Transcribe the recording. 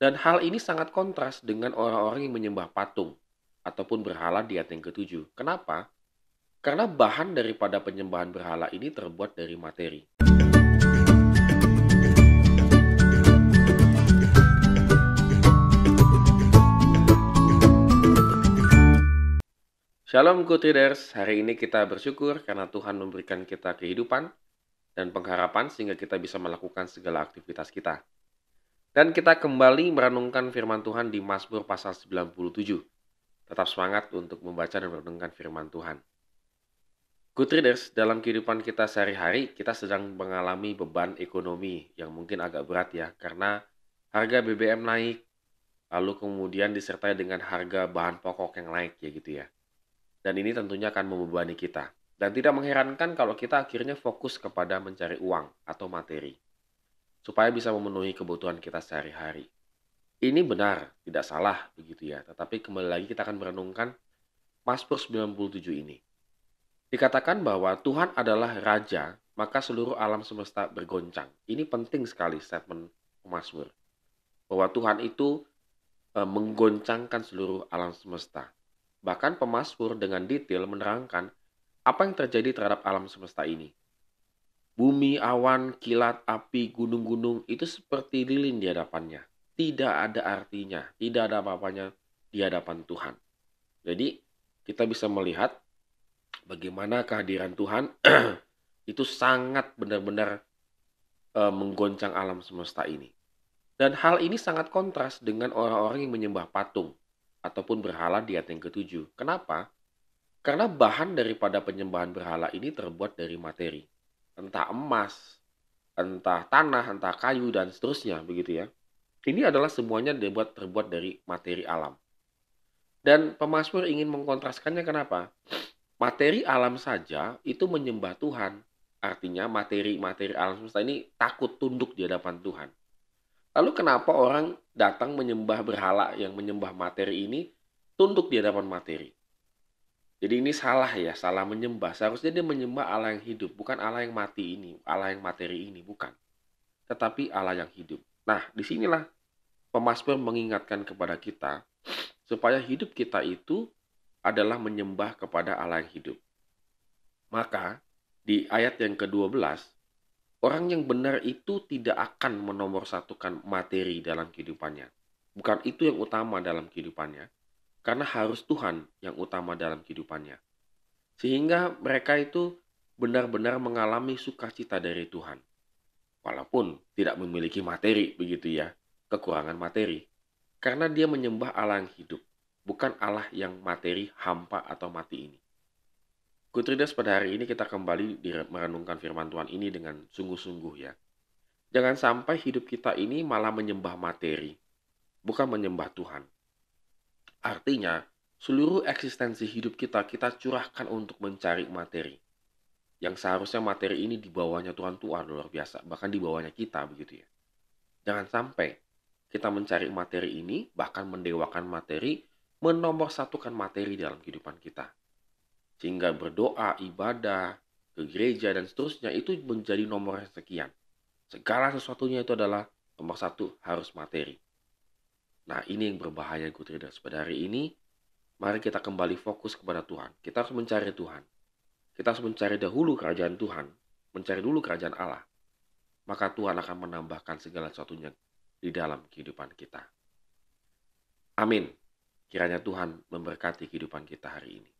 Dan hal ini sangat kontras dengan orang-orang yang menyembah patung ataupun berhala di ayat yang ketujuh. Kenapa? Karena bahan daripada penyembahan berhala ini terbuat dari materi. Shalom Good Readers, hari ini kita bersyukur karena Tuhan memberikan kita kehidupan dan pengharapan sehingga kita bisa melakukan segala aktivitas kita. Dan kita kembali merenungkan firman Tuhan di Mazmur pasal 97. Tetap semangat untuk membaca dan merenungkan firman Tuhan. Good Readers, dalam kehidupan kita sehari-hari, kita sedang mengalami beban ekonomi yang mungkin agak berat ya, karena harga BBM naik, lalu kemudian disertai dengan harga bahan pokok yang naik ya gitu ya. Dan ini tentunya akan membebani kita. Dan tidak mengherankan kalau kita akhirnya fokus kepada mencari uang atau materi, supaya bisa memenuhi kebutuhan kita sehari-hari. Ini benar, tidak salah begitu ya. Tetapi kembali lagi kita akan merenungkan Mazmur 97 ini. Dikatakan bahwa Tuhan adalah Raja, maka seluruh alam semesta bergoncang. Ini penting sekali statement Mazmur. Bahwa Tuhan itu menggoncangkan seluruh alam semesta. Bahkan pemazmur dengan detail menerangkan apa yang terjadi terhadap alam semesta ini. Bumi, awan, kilat, api, gunung-gunung itu seperti lilin di hadapannya. Tidak ada artinya, tidak ada apa-apanya di hadapan Tuhan. Jadi kita bisa melihat bagaimana kehadiran Tuhan itu sangat benar-benar menggoncang alam semesta ini. Dan hal ini sangat kontras dengan orang-orang yang menyembah patung ataupun berhala di ayat yang ketujuh. Kenapa? Karena bahan daripada penyembahan berhala ini terbuat dari materi. Entah emas, entah tanah, entah kayu, dan seterusnya begitu ya. Ini adalah semuanya terbuat dari materi alam. Dan pemazmur ingin mengkontraskannya kenapa? Materi alam saja itu menyembah Tuhan. Artinya materi-materi alam semesta ini takut tunduk di hadapan Tuhan. Lalu kenapa orang datang menyembah berhala yang menyembah materi ini tunduk di hadapan materi? Jadi ini salah ya, salah menyembah. Seharusnya dia menyembah Allah yang hidup, bukan Allah yang mati ini, Allah yang materi ini, bukan. Tetapi Allah yang hidup. Nah, disinilah pemazmur mengingatkan kepada kita supaya hidup kita itu adalah menyembah kepada Allah yang hidup. Maka di ayat yang ke-12, orang yang benar itu tidak akan menomorsatukan materi dalam kehidupannya. Bukan itu yang utama dalam kehidupannya, karena harus Tuhan yang utama dalam kehidupannya. Sehingga mereka itu benar-benar mengalami sukacita dari Tuhan. Walaupun tidak memiliki materi, begitu ya, kekurangan materi. Karena dia menyembah Allah yang hidup, bukan Allah yang materi, hampa, atau mati ini. Good Readers, pada hari ini kita kembali merenungkan firman Tuhan ini dengan sungguh-sungguh ya. Jangan sampai hidup kita ini malah menyembah materi, bukan menyembah Tuhan. Artinya, seluruh eksistensi hidup kita curahkan untuk mencari materi. Yang seharusnya materi ini di bawahnya Tuhan Tuhan luar biasa, bahkan di bawahnya kita begitu ya. Jangan sampai kita mencari materi ini, bahkan mendewakan materi, menomorsatukan materi dalam kehidupan kita. Sehingga berdoa, ibadah, ke gereja, dan seterusnya itu menjadi nomor sekian. Segala sesuatunya itu adalah nomor satu, harus materi. Nah, ini yang berbahaya Good Readers. Pada hari ini, mari kita kembali fokus kepada Tuhan. Kita harus mencari Tuhan. Kita harus mencari dahulu kerajaan Tuhan. Mencari dulu kerajaan Allah. Maka Tuhan akan menambahkan segala sesuatunya di dalam kehidupan kita. Amin. Kiranya Tuhan memberkati kehidupan kita hari ini.